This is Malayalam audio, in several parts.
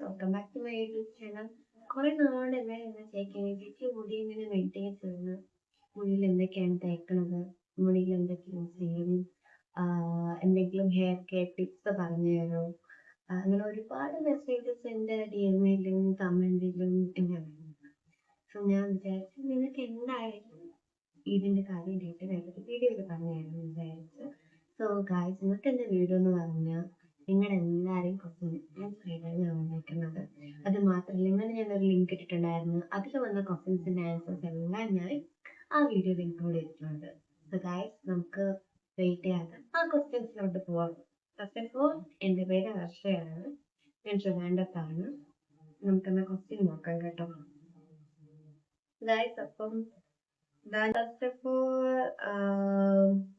Welcome back to my YouTube channel. കുറെ നാളുകൊണ്ട് എല്ലാവരും എന്താ തേക്കുന്നത്, ചേച്ചി മുടി ഇങ്ങനെ മെയിൻറ്റെയിൻ ചെയ്യുന്നത്, മുടിയിൽ എന്തൊക്കെയാണ് തേക്കണത്, മുടിയിൽ എന്തൊക്കെ യൂസ് ചെയ്യും, എന്തെങ്കിലും ഹെയർ കെയർ ടിപ്സ് പറഞ്ഞു തരുമോ, അങ്ങനെ ഒരുപാട് മെസ്സേജസ് എൻ്റെ DM-യിലും കമൻറ്റിലും എന്നെ വരുന്നുണ്ട്. സോ ഞാൻ വിചാരിച്ചു നിങ്ങൾക്ക് എന്തായാലും ഇതിൻ്റെ കാര്യം ഡീറ്റെയിൽ ആയിട്ട് വീഡിയോയിൽ പറഞ്ഞു തരാമെന്ന് വിചാരിച്ചു. സോ ഗായ്സ്, ഇന്നത്തെ എൻ്റെ വീഡിയോ എന്ന് പറഞ്ഞാൽ നിങ്ങളെല്ലാവരെയും കുറച്ച് ഇൻഫ്ലുവൻസ് ചെയ്താണ് ഞാൻ വന്നിരിക്കുന്നത്. അത് മാത്രമല്ല, ഇന്നലെ ഞാനൊരു ലിങ്ക് ഇട്ടിട്ടുണ്ടായിരുന്നു. അതിൽ വന്ന ക്വസ്റ്റ്യൻസിൻ്റെ ആൻസേഴ്സ് എല്ലാം ഞാൻ ആ വീഡിയോയിൽ ഇൻക്ലൂഡ് ചെയ്തിട്ടുണ്ട്. സോ ഗായ്സ്, നമുക്ക് വെയിറ്റ് ചെയ്യാതെ ആ ക്വസ്റ്റ്യൻസിലോട്ട് പോവാം. ഫസ്റ്റ് ഓഫ് ഓൾ, എൻ്റെ പേര് ഹർഷയാണ്, ഞാൻ ട്രിവാൻഡ്രത്താണ്. നമുക്കെന്നാ ക്വസ്റ്റ്യൻ നോക്കാം കേട്ടോ ഗായ്സ്. അപ്പം ഫസ്റ്റ് ഓഫ് ഓൾ,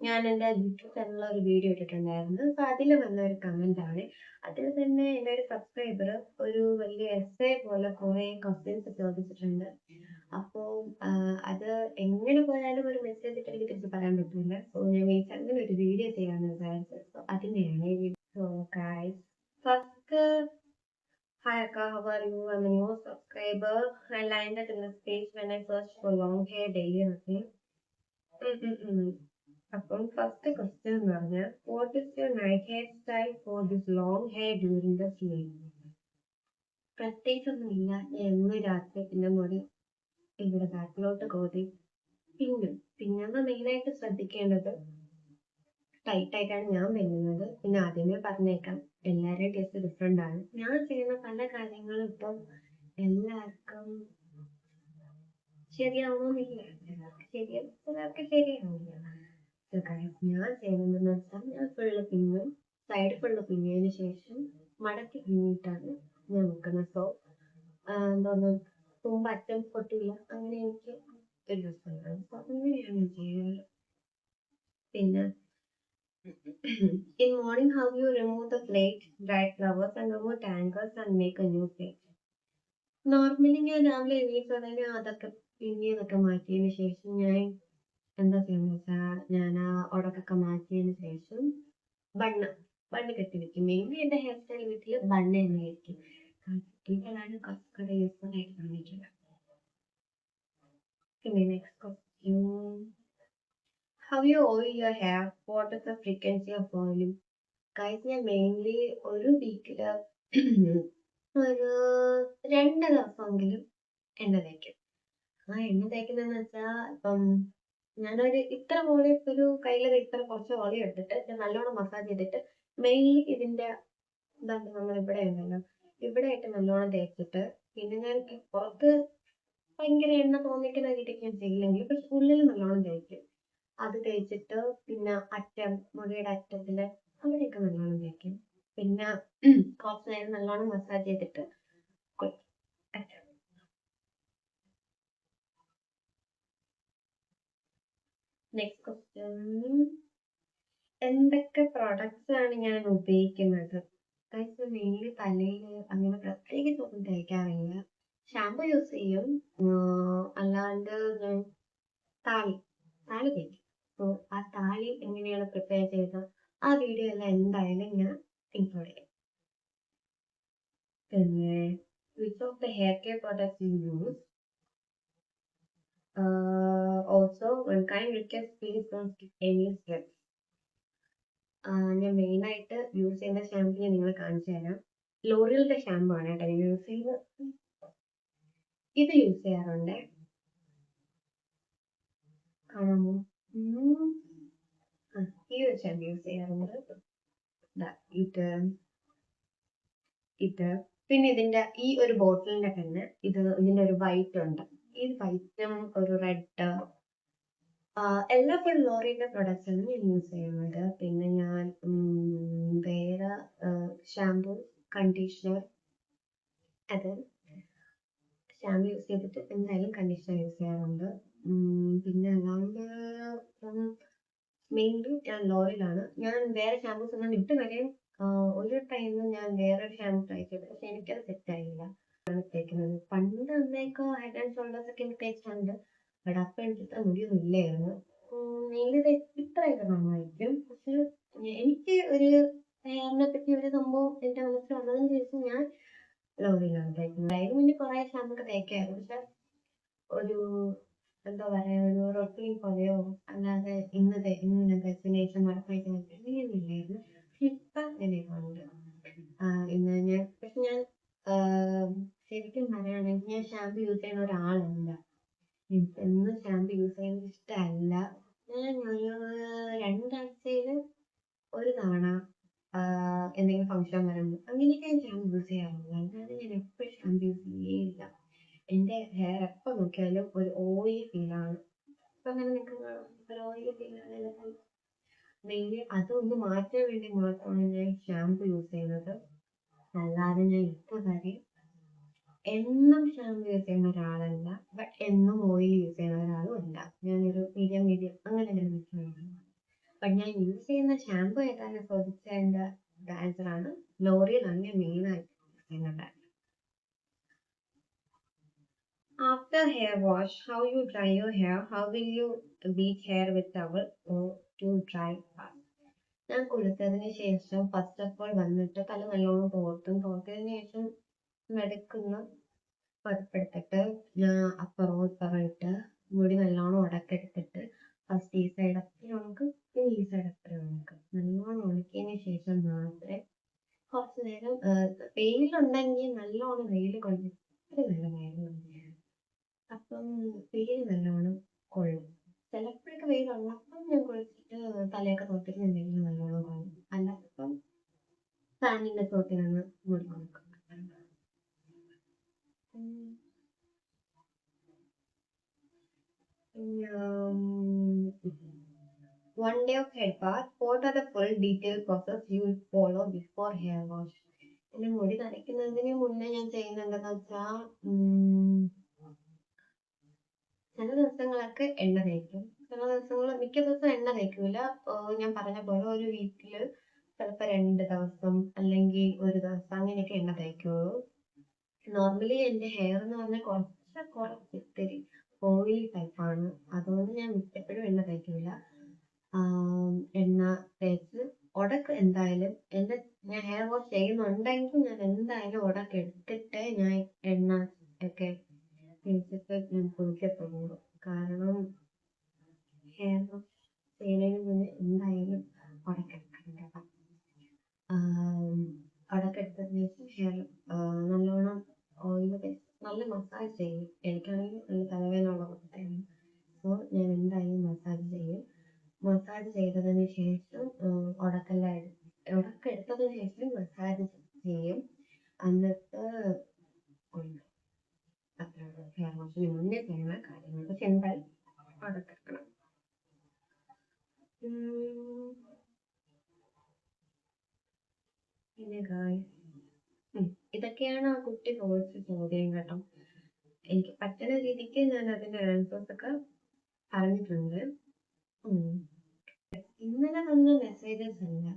ഞാൻ എൻ്റെ യൂട്യൂബ് ചാനലിൽ ഒരു വീഡിയോ ഇട്ടിട്ടുണ്ടായിരുന്നു. അപ്പൊ അതിൽ വന്ന ഒരു കമന്റ് ആണ്. അതിൽ തന്നെ എൻ്റെ ഒരു സബ്സ്ക്രൈബർ ഒരു വലിയ എസ്സേ പോലെ കുറെ ക്വസ്റ്റ്യൻസ് ചോദിച്ചിട്ടുണ്ട്. അപ്പോൾ അത് എങ്ങനെ പോയാലും ഒരു മെസ്സേജ് ഇട്ട് എനിക്ക് തിരിച്ച് പറയാൻ പറ്റില്ല. സോ ഞാൻ ഈ അങ്ങനെ ഒരു വീഡിയോ ചെയ്യാമെന്ന് വിചാരിച്ചു. സോ അതിനെയാണ് ഈ video. So guys, first, hi Akka, how are you? I'm a new subscriber. I landed in this page when I searched for long hair daily routine. അപ്പം ഫസ്റ്റ് ക്വസ്റ്റ്യൻ എന്ന് പറഞ്ഞാൽ, what is your night hair style for this long hair during the sleep? പ്രത്യേകിച്ചൊന്നുമില്ല, എന്ന് രാത്രി പിന്നെ മുടി ഇവിടെ ബാക്കിലോട്ട് കോതി പിന്നുമ്പോൾ മെയിനായിട്ട് ശ്രദ്ധിക്കേണ്ടത് ടൈറ്റ് ആയിട്ടാണ് ഞാൻ പിന്നുന്നത്. പിന്നെ ആദ്യമേ പറഞ്ഞേക്കാം, എല്ലാവരുടെയും ടേസ്റ്റ് ഡിഫറെൻ്റ് ആണ്. ഞാൻ ചെയ്യുന്ന പല കാര്യങ്ങളും ഇപ്പം എല്ലാവർക്കും ശരിയാവണമെന്നില്ല, ചിലർക്ക് ശരിയാവില്ല. ഞാൻ ചെയ്യുന്നതെന്ന് വെച്ചാൽ, ഞാൻ ഫുള്ള് പിന്നും, സൈഡ് ഫുള്ള് പിന്നിയതിന് ശേഷം മടക്കി പിന്നിട്ടാണ് ഞാൻ വെക്കുന്നത്. സോ എന്തോന്ന് തുമ്പ് അറ്റം പൊട്ടില്ല, അങ്ങനെ എനിക്ക് ഒരു ദിവസം. സോ അങ്ങനെയാണ് ഞാൻ ചെയ്യുന്നത്. പിന്നെ in morning, how you remove the plate, dry flowers and remove tangles and make a new plate? Normally ഞാൻ രാവിലെ എണീറ്റുടനെ അതൊക്കെ പിന്നിയതൊക്കെ മാറ്റിയതിന് ശേഷം ഞാൻ എന്താ ചെയ്യുന്നത് വെച്ചാൽ, ഞാൻ ആ ഉടക്കൊക്കെ മാറ്റിയതിന് ശേഷം ബണ്ണ് കെട്ടി വെക്കും. മെയിൻലി എൻ്റെ ഹെയർ സ്റ്റൈൽ വീട്ടിൽ ബണ്ണ് തന്നെയായിരിക്കും. കുട്ടികളാണ് കുറച്ചുകൂടെ യൂസ്ഫുൾ ആയിട്ട് കാണിക്കുന്നത്. പിന്നെ next question, how you oil your hair, what is the frequency of oiling? Guys, ഞാൻ മെയിൻലി ഒരു വീക്കില് ഒരു 2 ദിവസമെങ്കിലും എണ്ണ തേക്കും. ആ എണ്ണ തേക്കുന്നതെന്ന് വെച്ചാൽ, ഇപ്പം ഞാനൊരു ഇത്ര ഓളി, ഒരു കയ്യിലൊരു ഇത്ര കുറച്ച് ഓളി എടുത്തിട്ട് നല്ലോണം മസാജ് ചെയ്തിട്ട് മെയിൻലി ഇതിന്റെ ഇതാണ് നമ്മളിവിടെ ഉണ്ടല്ലോ, ഇവിടെ ആയിട്ട് നല്ലോണം തേച്ചിട്ട്, പിന്നെ ഞാൻ പുറത്ത് ഭയങ്കര എണ്ണ തോന്നിക്കുന്ന രീതിക്ക് ഞാൻ ചെയ്യില്ലെങ്കിൽ പക്ഷെ ഉള്ളിൽ നല്ലോണം തേക്കും. അത് തേച്ചിട്ട് പിന്നെ മുടിയുടെ അറ്റത്തില് അവിടെയൊക്കെ നല്ലോണം തേക്കും. പിന്നെ കുറച്ച് നേരം നല്ലോണം മസാജ് ചെയ്തിട്ട് നെക്സ്റ്റ് ക്വസ്റ്റ്യൻ, എന്തൊക്കെ പ്രൊഡക്ട്സ് ആണ് ഞാൻ ഉപയോഗിക്കുന്നത്? മെയിൻലി തലയിൽ അങ്ങനെ പ്രത്യേകിച്ച് ഒന്നും തേക്കാറില്ല. ഷാമ്പു യൂസ് ചെയ്യും, അല്ലാണ്ട് ഞാൻ താളി തേക്കും. സോ ആ താളി എങ്ങനെയാണ് പ്രിപ്പയർ ചെയ്തത് ആ വീഡിയോ എല്ലാം എന്തായാലും ഞാൻ ഇൻക്ലൂഡ് ചെയ്യും. പിന്നെ which of the hair care products you use? Also, one kind request, please don't skip any steps. ഞാൻ മെയിനായിട്ട് യൂസ് ചെയ്യുന്ന ഷാമ്പു ഞാൻ നിങ്ങളെ കാണിച്ചു തരാം. ലോറിയലിന്റെ ഷാമ്പു ആണ് കേട്ടോ ഞാൻ യൂസ് ചെയ്യുന്നത്. ഇത് യൂസ് ചെയ്യാറുണ്ട്, കാണാമോ? ഈ ഒരു ഷാമ്പു യൂസ് ചെയ്യാറുണ്ട്. ഇത് പിന്നെ ഇതിന്റെ ഈ ഒരു ബോട്ടിലിന്റെ തന്നെ ഇതിന്റെ ഒരു വൈറ്റ് ഉണ്ട്. ഈ വൈറ്റും ഒരു റെഡ്, എല്ലാ ഫുൾ ലോറിയുടെ പ്രൊഡക്ട്സ് ആണ് ഞാൻ യൂസ് ചെയ്യുന്നത്. പിന്നെ ഞാൻ വേറെ ഷാമ്പു, കണ്ടീഷണർ, അത് ഷാമ്പു യൂസ് ചെയ്തിട്ട് എന്തായാലും കണ്ടീഷണർ യൂസ് ചെയ്യാറുണ്ട്. പിന്നെ അല്ലാണ്ട് മെയിൻലി ഞാൻ ലോറിയിലാണ്. ഞാൻ വേറെ ഷാമ്പൂസ് ഒന്നും ഇട്ടുവരെയും ഒരു ടൈമിൽ ഞാൻ വേറൊരു ഷാമ്പു ട്രൈ ചെയ്തു, പക്ഷെ എനിക്കത് സെറ്റ് ആയില്ല. തേക്കുന്നത് പണ്ട് എന്നേക്കോ ഹെഡ് ആൻഡ് ഷോൾഡേഴ്സ് ഒക്കെ എനിക്ക് തേച്ചിട്ടുണ്ട്. ബട്ട് അപ്പം എനിക്ക് ഇത്ര മുടിയൊന്നും ഇല്ലായിരുന്നു. മെയിൻലി ഇത്രയൊക്കെ നന്നായിരിക്കും. പക്ഷെ എനിക്ക് ഒരു ഹെയറിനെ പറ്റി ഒരു സംഭവം എൻ്റെ മനസ്സിൽ വന്നതിന് ശേഷം ഞാൻ ലോറിയിലാണ് തേക്കുന്നത്. അതിന് മുന്നേ കുറേ ഷാമ്പു ഒക്കെ തേക്കായിരുന്നു. പക്ഷെ ഒരു എന്താ പറയാ, ഒരു റൊട്ടീൻ പോലെയോ അല്ലാതെ ഇന്ന് തേച്ചതിന് ശേഷം മറക്കായിട്ട് അങ്ങനെയൊന്നുമില്ലായിരുന്നു. പക്ഷെ ഇപ്പം അങ്ങനെയുണ്ട്. ഞാൻ ശരിക്കും പറയുകയാണെങ്കിൽ ഞാൻ ഷാമ്പു യൂസ് ചെയ്യുന്ന ഒരാളല്ല. എനിക്ക് എന്നും ഷാമ്പു യൂസ് ചെയ്യുന്നത് ഇഷ്ടമല്ല. ഞാൻ രണ്ടാഴ്ചയിൽ ഒരു തവണ എന്തെങ്കിലും ഫംഗ്ഷൻ വരുമ്പോൾ അങ്ങനെയൊക്കെ ഞാൻ ഷാമ്പു യൂസ് ചെയ്യാറുള്ളൂ. അല്ലാതെ ഞാൻ എപ്പോഴും ഷാമ്പു യൂസ് ചെയ്യേയില്ല. എൻ്റെ ഹെയർ എപ്പോൾ നോക്കിയാലും ഒരു ഓയിലി ഫീലാണ്. ഇപ്പം അങ്ങനെ നിൽക്കുന്ന ഒരു ഓയിലി ഫീലാണ്. മെയിൻലി അതൊന്ന് മാറ്റാൻ വേണ്ടി മാത്രമാണ് ഞാൻ ഷാമ്പു യൂസ് ചെയ്യുന്നത്. അല്ലാതെ ഞാൻ ഇപ്പോൾ വരെ എന്നും ഷാമ്പു യൂസ് ചെയ്യുന്ന ഒരാളല്ല. ബട്ട് എന്നും ഓയിൽ യൂസ് ചെയ്യുന്ന ഒരാളും അല്ല. ഞാനൊരു മീഡിയം അങ്ങനെ നിൽക്കുന്നതാണ്. ബട്ട് ഞാൻ യൂസ് ചെയ്യുന്ന ഷാമ്പു ഏതാണെന്ന് ചോദിച്ചതിൻ്റെ ആൻസറാണ് ലോറിയലാണ് ഞാൻ മെയിനായിട്ട് യൂസ് ചെയ്യുന്നത്. After hair wash, how you dry your hair? How will you beat hair with towel or to dry fast? ഞാൻ കുളിച്ചതിന് ശേഷം ഫസ്റ്റ് ഓഫ് ഓൾ വന്നിട്ട് തല നല്ലോണം തോർത്തതിന് ശേഷം മെടുക്കുന്ന പതിപ്പെടുത്തിട്ട് ഞാൻ അപ്പുറവും ഇപ്പുറവും ഇട്ട് മുടി നല്ലോണം ഉടക്കെടുത്തിട്ട് ഫസ്റ്റ് ഈ സൈഡ് അപ്പുറം ഉണക്കും, പിന്നെ ഈ സൈഡ് അപ്പുറം ഉണക്കും. നല്ലോണം ഉണക്കിയതിന് ശേഷം മാത്രമേ കുറച്ച് നേരം വെയിലുണ്ടെങ്കിൽ നല്ലോണം വെയിൽ കൊണ്ടിട്ട് നല്ല നേരം അപ്പം വെയിൽ നല്ലോണം കൊള്ളും. ചിലപ്പോഴൊക്കെ വെയിലുള്ളപ്പം ഞാൻ കുളിച്ചിട്ട് തലയൊക്കെ തോർത്തിട്ട് എന്തെങ്കിലും നല്ലോണം കൊള്ളും. അല്ലാത്തപ്പം ഫാനിൻ്റെ തോട്ടിൽ നിന്ന് മുടി കൊടുക്കും. One day of head bath. What are the full detailed process you will follow before hair wash? എൻ്റെ മുടി നനയ്ക്കുന്നതിന് മുന്നേ ഞാൻ ചെയ്യുന്നുണ്ടെന്ന് വെച്ചാൽ ചില ദിവസങ്ങളൊക്കെ എണ്ണ തേക്കും, ചില ദിവസങ്ങൾ മിക്ക ദിവസം എണ്ണ തേക്കില്ല. ഞാൻ പറഞ്ഞ പോലെ ഒരു വീക്കിൽ ചിലപ്പോൾ 2 ദിവസം അല്ലെങ്കിൽ ഒരു ദിവസം അങ്ങനെയൊക്കെ എണ്ണ തേക്കുള്ളൂ. നോർമലി എൻ്റെ ഹെയർ എന്ന് പറഞ്ഞാൽ കുറച്ച് ഇത്തിരി ഓയിലി ടൈപ്പാണ്. അതുകൊണ്ട് ഞാൻ എപ്പോഴും എണ്ണ തേക്കില്ല. എണ്ണ തേച്ച് ഉടക്ക് എന്തായാലും ഞാൻ ഹെയർ വാഷ് ചെയ്യുന്നുണ്ടെങ്കിൽ ഞാൻ എന്തായാലും ഉടക്ക് എടുത്തിട്ട് ഞാൻ എണ്ണ ഒക്കെ തേച്ചിട്ട് ഞാൻ കുളിക്കത്തുള്ളൂ. കാരണം ഹെയർ വാഷ് ചെയ്യുന്നതിന് മുന്നേ എന്തായാലും ഉടക്കെടുക്കണ്ടതാണ്. ഉടക്കെടുത്തതിന് ശേഷം ഹെയർ നല്ലോണം ഓയിൽ നല്ല മസാജ് ചെയ്യും. എനിക്കാണെങ്കിൽ നല്ല തലവേദന ഉള്ളതാണ്. സോ ഞാൻ എന്തായാലും മസാജ് ചെയ്യും. മസാജ് ചെയ്തതിന് ശേഷം ഉടക്കെടുത്തതിന് ശേഷം മസാജ് ചെയ്യും. എന്നിട്ട് അത്രയുള്ളൂ ഹെയർ വാഷിന് മുന്നേ ചെയ്യുന്ന കാര്യങ്ങൾ. പക്ഷെ എന്തായാലും ഉടക്കെടുക്കണം. പിന്നെ ഇതൊക്കെയാണ് ആ കുട്ടി ചോദിച്ച ചോദ്യം കേട്ടോ. എനിക്ക് പറ്റുന്ന രീതിക്ക് ഞാൻ അതിൻ്റെ ആൻസേഴ്സ് ഒക്കെ പറഞ്ഞിട്ടുണ്ട്. ഇന്നലെ വന്ന മെസ്സേജസ് അല്ല,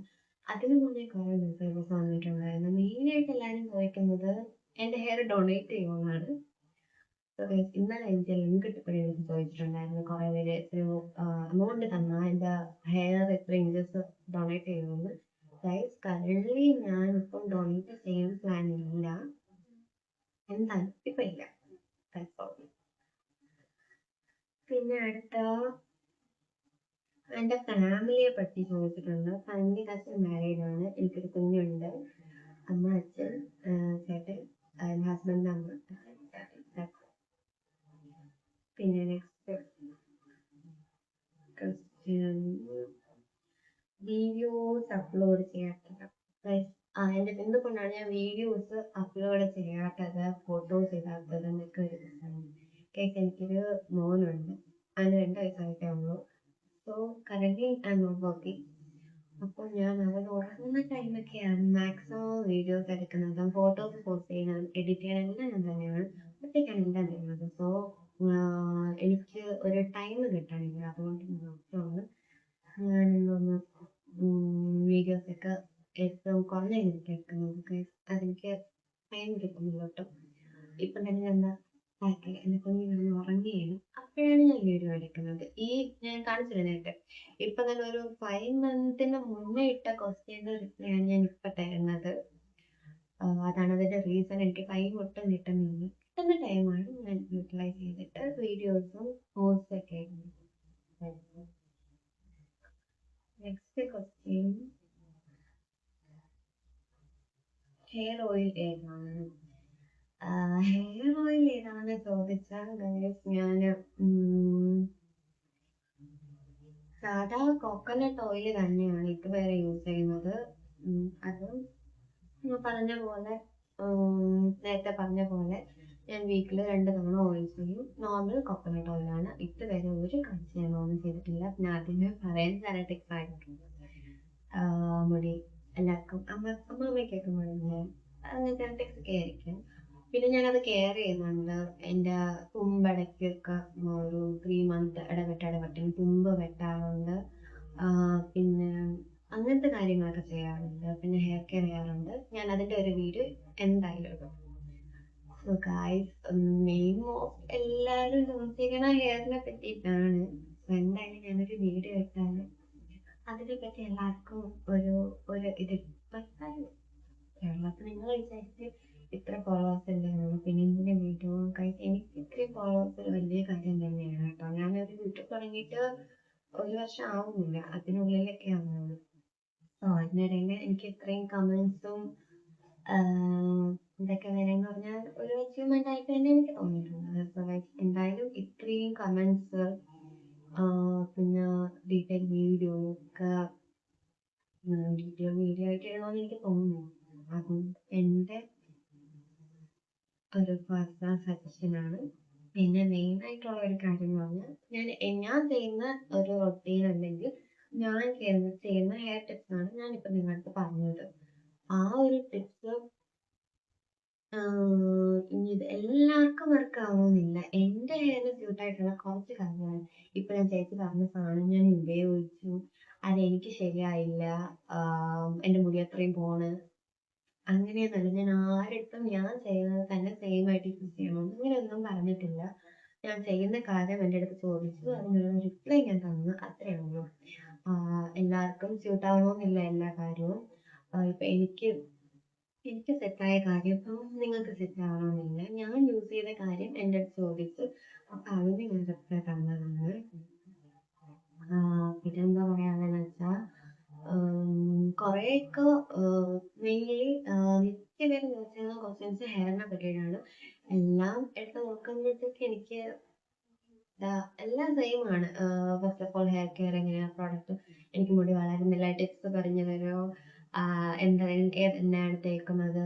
അതിനു മുന്നേ കുറെ മെസ്സേജസ് വന്നിട്ടുണ്ടായിരുന്നു. മെയിനായിട്ട് എല്ലാവരും ചോദിക്കുന്നത് എൻ്റെ ഹെയർ ഡൊണേറ്റ് ചെയ്യുമെന്നാണ്. ഇന്നലെ എനിക്ക് ലിങ്ക് ഇട്ടപ്പോഴേ ചോദിച്ചിട്ടുണ്ടായിരുന്നു കുറേ പേര് എമൗണ്ട് തന്നാൽ എൻ്റെ ഹെയർ എത്ര ഇഞ്ചസ് ഡൊണേറ്റ് ചെയ്യുമെന്ന്. ഗൈസ്, കറൻറ്റ്ലി ഞാനിപ്പം ഡൊണേറ്റ് ചെയ്യാൻ പ്ലാൻ ഇല്ല. എന്തായാലും ഇപ്പം ഇല്ല. പിന്നെ അടുത്ത എൻ്റെ ഫാമിലിയെ പറ്റി ചോദിച്ചിട്ടുണ്ട്. ഫാമിലി കസിൻ മാരീഡ് ആണ്. എനിക്കൊരു കുഞ്ഞുണ്ട്. അമ്മ, അച്ഛൻ, ചേട്ടൻ, ഹസ്ബൻഡ്, അമ്മ. പിന്നെ നെക്സ്റ്റ് ക്വസ്റ്റ്യൻ, വീഡിയോസ് അപ്ലോഡ് ചെയ്യാത്തത്. എൻ്റെ എന്തുകൊണ്ടാണ് ഞാൻ വീഡിയോസ് അപ്ലോഡ് ചെയ്യാത്തത്, ഫോട്ടോസ് ഇടാത്തത് എന്നൊക്കെ ഒരു എനിക്കൊരു മോനുണ്ട്. അതിന് 2 വയസ്സായിട്ടേ ഉള്ളൂ. So currently I am not working. അപ്പോൾ ഞാൻ അവൻ ഉറങ്ങുന്ന ടൈമൊക്കെയാണ് മാക്സിമം വീഡിയോസ് എടുക്കുന്നതും ഫോട്ടോസ് പോസ്റ്റ് ചെയ്യുന്നതും എഡിറ്റ് ചെയ്യാനെല്ലാം ഞാൻ തന്നെയാണ് ഒറ്റയ്ക്കാണ് എല്ലാം ചെയ്യുന്നത്. സോ എനിക്ക് ഒരു ടൈം കിട്ടണില്ല. അതുകൊണ്ട് മാത്രമാണ് ഞാനിന്നൊന്ന് വീഡിയോസൊക്കെ ഏറ്റവും കുറഞ്ഞ രീതിക്ക് എടുക്കുന്നത്. അതെനിക്ക് ടൈം കിട്ടുന്നില്ല കേട്ടോ. ഇപ്പം തന്നെ എന്താ എന്നെ കുഞ്ഞിന് ഉറങ്ങിയാണ്, അപ്പോഴാണ് ഞാൻ വീഡിയോ എടുക്കുന്നത്. ഞാൻ കാണിച്ചില്ല നേരത്തെ. ഇപ്പം തന്നെ ഒരു 5 months മുന്നേ ഇട്ട ക്വസ്റ്റ്യൻ്റെ റിപ്ലൈ ആണ് ഞാൻ ഇപ്പം തരുന്നത്. അതാണ് അതിൻ്റെ റീസൺ. എനിക്ക് ടൈം ഒട്ടും കിട്ടുന്നില്ല. കിട്ടുന്ന ടൈമാണ് ഞാൻ യൂട്ടിലൈസ് ചെയ്തിട്ട് വീഡിയോസും പോസ്റ്റൊക്കെ ഇടുന്നത്. നെക്സ്റ്റ് ക്വസ്റ്റ്യൻ, ഹെയർ ഓയിൽ ഏതാണ്? ഹെയർ ഓയിൽ ഏതാണെന്ന് ചോദിച്ചാൽ ഞാൻ സാധാ കോക്കനട്ട് ഓയിൽ തന്നെയാണ് ഇതുവരെ യൂസ് ചെയ്യുന്നത്. അതും പറഞ്ഞ പോലെ നേരത്തെ പറഞ്ഞ പോലെ ഞാൻ വീക്കിൽ 2 തവണ ഓയിൽ ചെയ്യും. നോർമൽ കോക്കനട്ട് ഓയിലാണ്. ഇതുവരെ ഒരു കാഴ്ച ഞാൻ ഓൺ ചെയ്തിട്ടില്ല. പിന്നെ അതിന് പറയാൻ നല്ല ടിപ്സായിട്ടുണ്ട്. മുടി എല്ലാവർക്കും അമ്മമ്മയ്ക്കൊക്കെ മുടിഞ്ഞ് അങ്ങനത്തെ ടിപ്സൊക്കെ ആയിരിക്കും. പിന്നെ ഞാനത് കെയർ ചെയ്യുന്നുണ്ട്. എൻ്റെ തുമ്പടയ്ക്കൊക്കെ ഒരു 3 മന്ത് ഇടവിട്ട് തുമ്പ് വെട്ടാറുണ്ട്. പിന്നെ അങ്ങനത്തെ കാര്യങ്ങളൊക്കെ ചെയ്യാറുണ്ട്. പിന്നെ ഹെയർ കെയർ ചെയ്യാറുണ്ട്. ഞാൻ അതിൻ്റെ ഒരു വീഡിയോ എന്തായാലും ഇടും. സോ ഗായ്സ്, മെയിൻ മോസ്റ്റ് എല്ലാവരും യൂസ് ചെയ്യണ ഹെയറിനെ പറ്റിയിട്ടാണ്. സോ എന്തായാലും ഞാനൊരു വീഡിയോ ഇട്ടാൽ അതിനെപ്പറ്റി എല്ലാവർക്കും ഒരു ഇത് കേരളത്തിൽ നിങ്ങൾ വിചാരിച്ച് ഇത്ര ഫോളോവേഴ്സ് ഉണ്ടായിരുന്നു, പിന്നെ ഇങ്ങനെ വീഡിയോ എനിക്ക് ഇത്രയും ഫോളോവേഴ്സ് ഒരു വലിയ കാര്യം തന്നെയാണ് കേട്ടോ. ഞാനൊരു യൂട്യൂബ് തുടങ്ങിയിട്ട് 1 വർഷം ആവുന്നില്ല, അതിനുള്ളിലൊക്കെ ആവുന്നുള്ളൂ. സോ അതിനിടയിൽ എനിക്ക് ഇത്രയും കമൻസും ഇതൊക്കെ വരാന്ന് പറഞ്ഞാൽ ഒരു അച്ചീവ്മെന്റ് ആയിട്ട് തന്നെ എനിക്ക് തോന്നിയിട്ടുണ്ട്. സോ എന്തായാലും ഇത്രയും കമൻസ്, പിന്നെ ഡീറ്റെയിൽ വീഡിയോ ഒക്കെ വീഡിയോ ആയിട്ട് ഇടണമെന്ന് എനിക്ക് തോന്നുന്നു. അതും എൻ്റെ ഒരു പേഴ്സണൽ സജഷനാണ്. പിന്നെ മെയിനായിട്ടുള്ള ഒരു കാര്യം എന്ന് പറഞ്ഞാൽ ഞാൻ ചെയ്യുന്ന ഒരു റൊട്ടീൻ അല്ലെങ്കിൽ ഞാൻ ചെയ്യുന്ന ഹെയർ ടിപ്സാണ് ഞാനിപ്പോൾ നിങ്ങൾക്ക് പറഞ്ഞത്. ആ ഒരു ടിപ്സ് ഇത് എല്ലാവർക്കും വർക്ക് ആവണമെന്നില്ല. എൻ്റെ ഹെയറിന് സ്യൂട്ടായിട്ടുള്ള കുറച്ച് കാര്യങ്ങൾ ഇപ്പം ഞാൻ ചേച്ചി പറഞ്ഞ സാധനം ഞാൻ ഉപയോഗിച്ചു, അതെനിക്ക് ശരിയായില്ല, എൻ്റെ മുടി അത്രയും പോണ്, അങ്ങനെയൊന്നുമല്ല. ഞാൻ ആരെടുത്തും ഞാൻ ചെയ്യുന്നത് തന്നെ സെയിം ആയിട്ട് യൂസ് ചെയ്യണം അങ്ങനെയൊന്നും പറഞ്ഞിട്ടില്ല. ഞാൻ ചെയ്യുന്ന കാര്യം എൻ്റെ അടുത്ത് ചോദിച്ചു, അതിനുള്ള റിപ്ലൈ ഞാൻ തന്നു, അത്രയേ ഉള്ളൂ. എല്ലാവർക്കും സ്യൂട്ട് ആവണമെന്നില്ല എല്ലാ കാര്യവും. ഇപ്പം എനിക്ക് സെറ്റായ കാര്യം ഇപ്പം നിങ്ങൾക്ക് സെറ്റ് ആവണമെന്നില്ല. ഞാൻ യൂസ് ചെയ്ത കാര്യം എൻ്റെ അടുത്ത് ചോദിച്ചു, അപ്പം അതിന് ഞാൻ റിപ്ലൈ തന്നതാണ്. പിന്നെന്താ പറയാനുള്ളതെന്ന് വെച്ചാൽ കുറേയൊക്കെ മെയിൻലി മിക്ക പേരും യൂസ് ചെയ്യുന്ന ക്വസ്റ്റ്യൻസ് ഹെയറിനെ പറ്റിയിട്ടാണ്. എല്ലാം എടുത്ത് നോക്കുമ്പോഴത്തേക്ക് എനിക്ക് എല്ലാം സെയിം ആണ്. First of all hair care എങ്ങനെയാണ്, പ്രോഡക്റ്റ്, എനിക്ക് മുടി വളരുന്നില്ല, ടിപ്സ് പറഞ്ഞു തരുമോ, എണ്ണയാണ് തേക്കുന്നത്,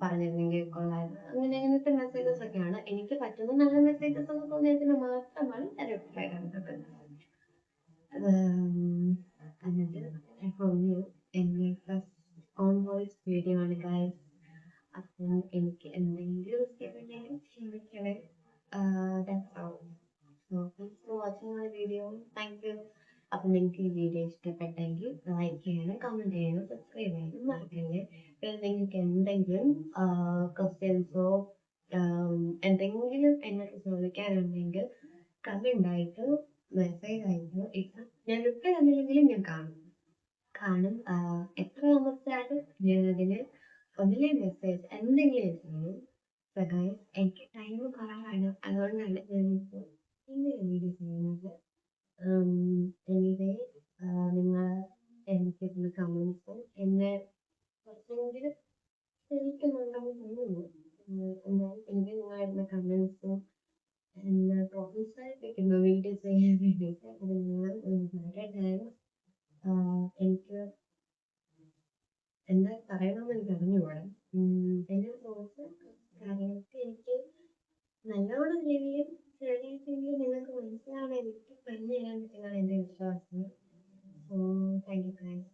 പറഞ്ഞിരുന്നെങ്കിൽ കൊള്ളായിരുന്നു, അങ്ങനത്തെ മെസ്സേജസ് ഒക്കെയാണ്. എനിക്ക് പറ്റുന്ന നല്ല മെസ്സേജസ് എന്ന് തോന്നിയതിന് മാത്രമാണ് ഞാൻ റിപ്ലൈ തന്നത്. എൻ്റെ ഓൺ വോയിസ് വീഡിയോ ആണ് ഗൈസ്. അപ്പം എനിക്ക് എന്തെങ്കിലും മിസ്റ്റേക്കുണ്ടെങ്കിൽ ക്ഷമിക്കണേ. That's all. So thanks for watching my video. Thank you. അപ്പം നിങ്ങൾക്ക് ഈ വീഡിയോ ഇഷ്ടപ്പെട്ടെങ്കിൽ ലൈക്ക് ചെയ്യാനും കമൻറ്റ് ചെയ്യാനും സബ്സ്ക്രൈബ് ചെയ്യാനും മറക്കല്ലേ. പിന്നെ നിങ്ങൾക്ക് എന്തെങ്കിലും ക്വസ്റ്റ്യൻസോ എന്തെങ്കിലും എന്നോട് ചോദിക്കാനുണ്ടെങ്കിൽ കമൻ്റ് ആയിട്ട് മെസ്സേജ് ആയിട്ട് ഇപ്പം ഞാൻ റിപ്ലൈ തന്നില്ലെങ്കിലും ഞാൻ കാണും. എത്ര താമസിച്ചാലും ഞാനതിന് ഒന്നിലെ മെസ്സേജ് എന്തെങ്കിലും ചെയ്യും. സോ ഗൈസ്, എനിക്ക് ടൈം കുറവാണ്, അതുകൊണ്ടാണ് ഞാനിപ്പോൾ ഇങ്ങനെ വീഡിയോ ചെയ്യുന്നത്. എനിവേ, നിങ്ങൾ എനിക്കിരുന്ന കമൻസും എന്നെ കുറച്ചെങ്കിലും ശ്രമിക്കുന്നുണ്ടെന്ന് തോന്നുന്നു. എന്നാൽ എനിക്ക് നിങ്ങളിടുന്ന കമൻസും എന്നെ പ്രോത്സാഹിപ്പിക്കുന്നു വീഡിയോ ചെയ്യാൻ വേണ്ടിയിട്ട്. അത് ഞാൻ വളരെ താങ്ക്സ്. എനിക്ക് എന്താ പറയണമെന്ന് എനിക്ക് അറിഞ്ഞുകൂടാ. എൻ്റെ കുറച്ച് കാര്യങ്ങൾക്ക് എനിക്ക് നല്ലോണം രീതിയിൽ ചെറിയ രീതിയിൽ നിങ്ങൾക്ക് മനസ്സിലാവാൻ എനിക്ക് പറഞ്ഞു തരാൻ പറ്റുന്നതാണ് എൻ്റെ വിശ്വാസം. So thank you guys.